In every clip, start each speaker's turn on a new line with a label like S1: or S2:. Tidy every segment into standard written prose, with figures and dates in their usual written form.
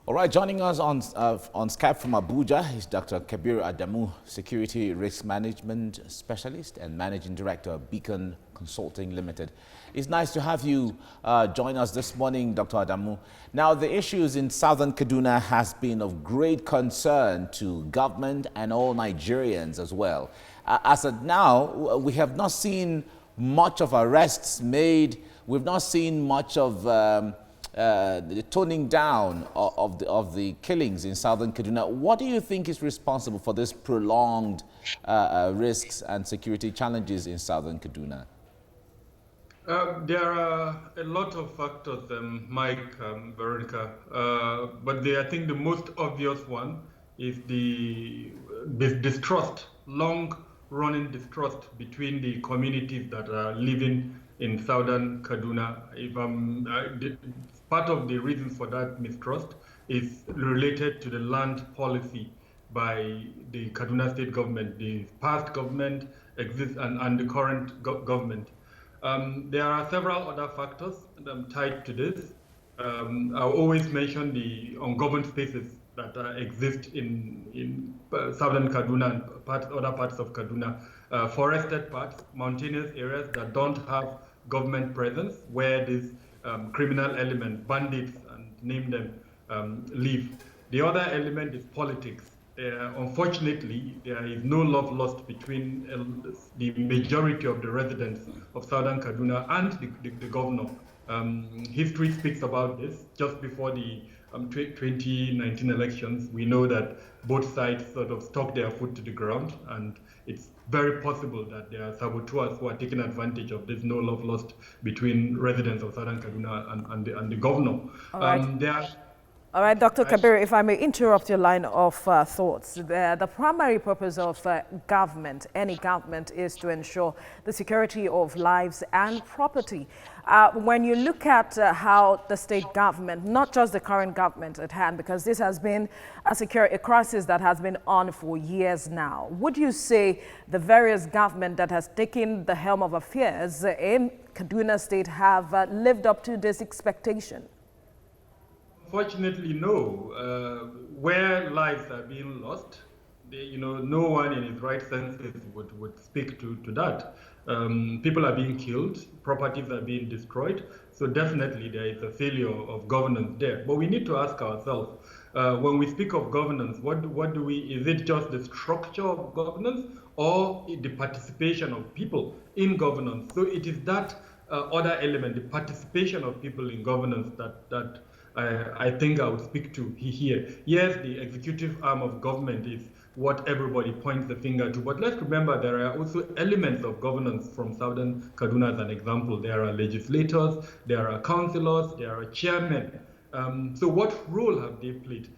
S1: All right, joining us on Skype from Abuja is Dr. Kabir Adamu, Security Risk Management Specialist and Managing Director of Beacon Consulting Limited. It's nice to have you join us this morning, Dr. Adamu. Now, the issues in southern Kaduna has been of great concern to government and all Nigerians as well. As of now, we have not seen much of arrests made. We've not seen much of the toning down of the killings in southern Kaduna. What do you think is responsible for this prolonged risks and security challenges in southern Kaduna?
S2: There are a lot of factors, Mike, Veronica, but I think the most obvious one is the distrust, long-running distrust between the communities that are living in southern Kaduna. Part of the reason for that mistrust is related to the land policy by the Kaduna State government, the past government exists and the current government. There are several other factors tied to this. I always mention the ungoverned spaces that exist in southern Kaduna and other parts of Kaduna, forested parts, mountainous areas that don't have government presence, where this criminal element, bandits, and name them, live. The other element is politics. Unfortunately, there is no love lost between the majority of the residents of southern Kaduna and the governor. History speaks about this. Just before the 2019 elections, we know that both sides sort of stuck their foot to the ground, and it's very possible that there are saboteurs who are taking advantage of this no love lost between residents of southern Kaduna and the governor.
S3: All right. All right, Dr. Kabir, if I may interrupt your line of thoughts. The primary purpose of government, any government, is to ensure the security of lives and property. When you look at how the state government, not just the current government at hand, because this has been a crisis that has been on for years now, would you say the various government that has taken the helm of affairs in Kaduna State have lived up to this expectation?
S2: Unfortunately, no. Where lives are being lost, no one in his right senses would speak to that. People are being killed, properties are being destroyed. So definitely there is a failure of governance there. But we need to ask ourselves, when we speak of governance, is it just the structure of governance or the participation of people in governance? So it is that other element, the participation of people in governance that I think I would speak to here. Yes, the executive arm of government is what everybody points the finger to, but let's remember there are also elements of governance from southern Kaduna as an example. There are legislators, there are councillors, there are chairmen. So what role have they played?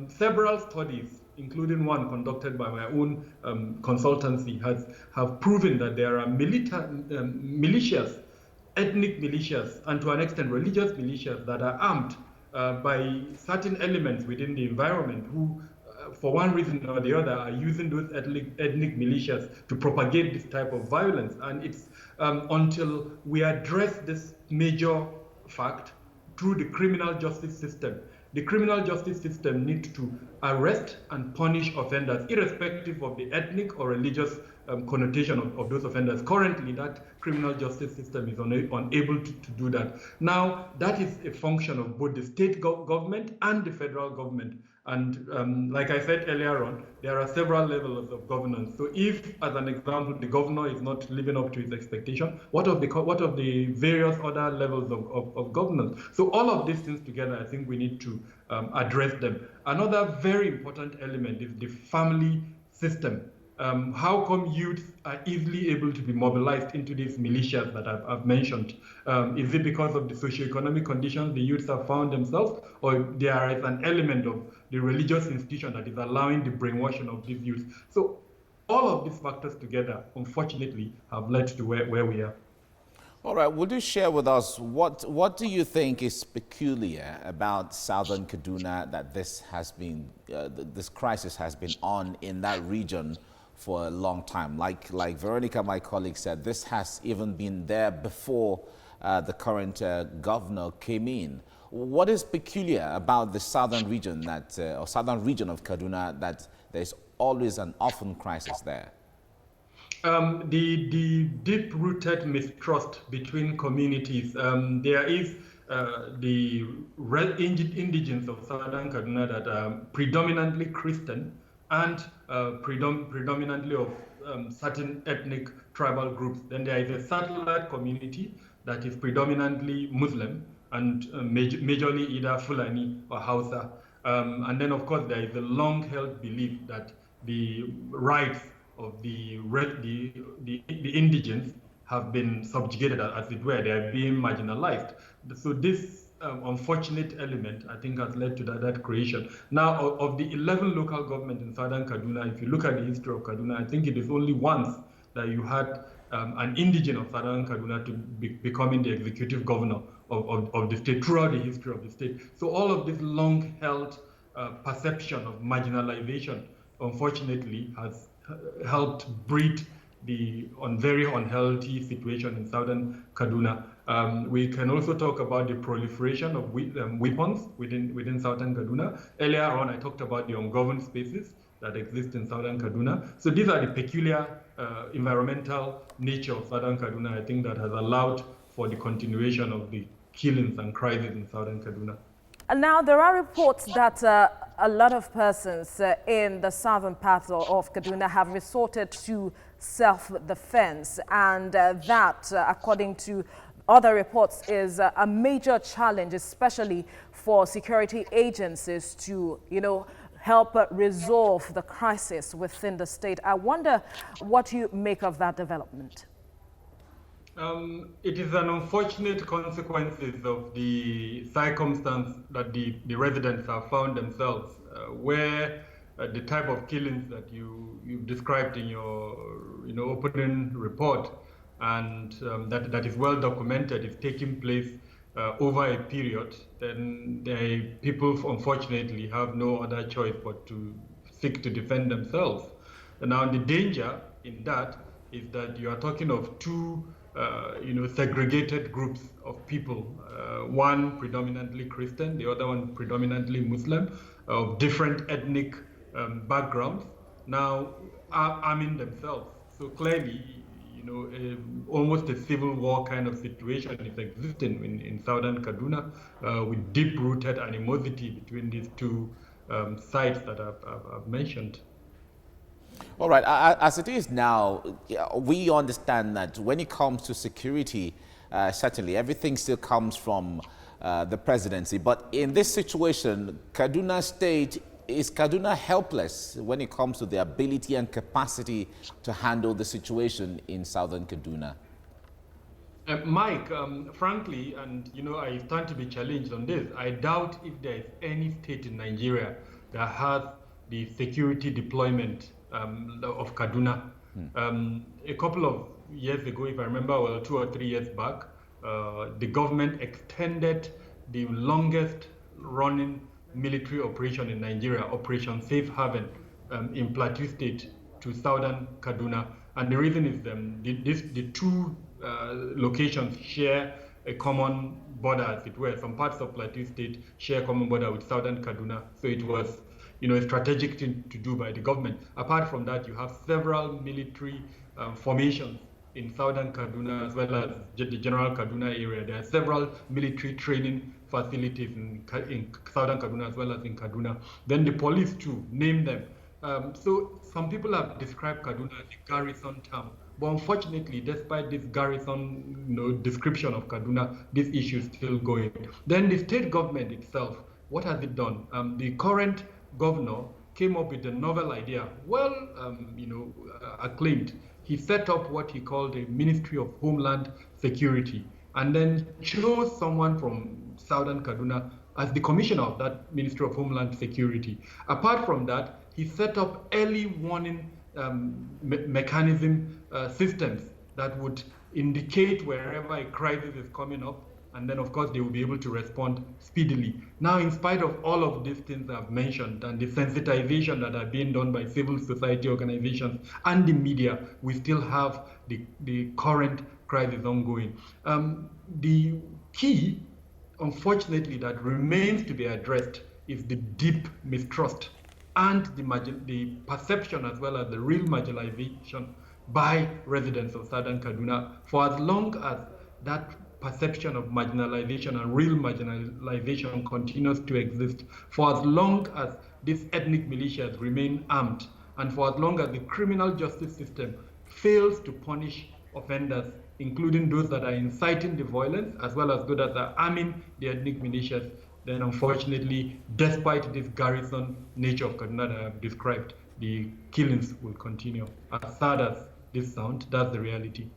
S2: Several studies, including one conducted by my own consultancy, have proven that there are militias, ethnic militias, and to an extent religious militias that are armed by certain elements within the environment who, for one reason or the other, are using those ethnic militias to propagate this type of violence. And it's until we address this major fact through the criminal justice system. The criminal justice system needs to arrest and punish offenders, irrespective of the ethnic or religious connotation of those offenders. Currently, that criminal justice system is unable to do that. Now, that is a function of both the state government and the federal government. And like I said earlier on, there are several levels of governance. So if, as an example, the governor is not living up to his expectation, what of the various other levels of governance? So all of these things together, I think we need to address them. Another very important element is the family system. How come youth are easily able to be mobilized into these militias that I've mentioned? Is it because of the socioeconomic conditions the youths have found themselves, or there is an element of the religious institution that is allowing the brainwashing of these youths? So all of these factors together, unfortunately, have led to where we are.
S1: All right, would you share with us what do you think is peculiar about southern Kaduna that this crisis has been on in that region for a long time? Like Veronica, my colleague, said, this has even been there before the current governor came in. What is peculiar about the southern region or southern region of Kaduna that there's always an orphan crisis there?
S2: The deep-rooted mistrust between communities. There is the indigents of southern Kaduna that are predominantly Christian and predominantly of certain ethnic tribal groups. Then there is a satellite community that is predominantly Muslim and majorly either Fulani or Hausa. And then, of course, there is a long-held belief that the rights of the indigents have been subjugated, as it were. They are being marginalized. So this unfortunate element, I think, has led to that creation. Now, of the 11 local governments in southern Kaduna, if you look at the history of Kaduna, I think it is only once that you had an indigent of southern Kaduna to becoming the executive governor of the state throughout the history of the state. So all of this long-held perception of marginalization, unfortunately, has helped breed the very unhealthy situation in southern Kaduna. We can also talk about the proliferation of weapons within southern Kaduna. Earlier on, I talked about the ungoverned spaces that exist in southern Kaduna. So these are the peculiar environmental nature of southern Kaduna, I think, that has allowed for the continuation of the killings and crises in southern Kaduna.
S3: And now there are reports that a lot of persons in the southern part of Kaduna have resorted to self-defense, and that, according to other reports, is a major challenge, especially for security agencies to, help resolve the crisis within the state. I wonder what you make of that development.
S2: It is an unfortunate consequences of the circumstance that the residents have found themselves, where the type of killings that you described in your opening report, and that is well documented, is taking place over a period, then people unfortunately have no other choice but to seek to defend themselves. And now the danger in that is that you are talking of two segregated groups of people, one predominantly Christian, the other one predominantly Muslim, of different ethnic backgrounds, now arming themselves. So clearly, almost a civil war kind of situation is existing in southern Kaduna, with deep-rooted animosity between these two sides that I've mentioned.
S1: All right. As it is now, we understand that when it comes to security, certainly everything still comes from the presidency. But in this situation, Kaduna State, is Kaduna helpless when it comes to the ability and capacity to handle the situation in southern Kaduna?
S2: Mike, frankly, and I stand to be challenged on this, I doubt if there is any state in Nigeria that has the security deployment of Kaduna. A couple of years ago, if I remember well, 2 or 3 years back, the government extended the longest running military operation in Nigeria, Operation Safe Haven, in Plateau State to southern Kaduna. And the reason is the two locations share a common border, as it were. Some parts of Plateau State share a common border with southern Kaduna. So it was a strategic thing to do by the government. Apart from that, you have several military formations in southern Kaduna as well as the general Kaduna area. There are several military training facilities in southern Kaduna as well as in Kaduna. Then the police too, name them. So some people have described Kaduna as a garrison town. But unfortunately, despite this garrison description of Kaduna, this issue is still going. Then the state government itself, what has it done? The current governor came up with a novel idea, acclaimed. He set up what he called a Ministry of Homeland Security, and then chose someone from southern Kaduna as the commissioner of that Ministry of Homeland Security. Apart from that, he set up early warning mechanism systems that would indicate wherever a crisis is coming up, and then of course they will be able to respond speedily. Now, in spite of all of these things I've mentioned and the sensitization that are being done by civil society organizations and the media, we still have the current crisis ongoing. The key unfortunately, that remains to be addressed is the deep mistrust and the perception as well as the real marginalization by residents of Southern Kaduna. For as long as that perception of marginalization and real marginalization continues to exist, for as long as these ethnic militias remain armed, and for as long as the criminal justice system fails to punish offenders, including those that are inciting the violence, as well as those that are arming the ethnic militias, then unfortunately, despite this garrison nature of Kaduna that I have described, the killings will continue. As sad as this sounds, that's the reality.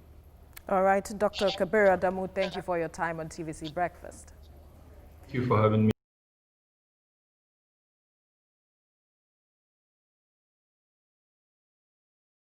S3: All right, Dr. Kabiru Adamu, thank you for your time on TVC Breakfast.
S2: Thank you for having me.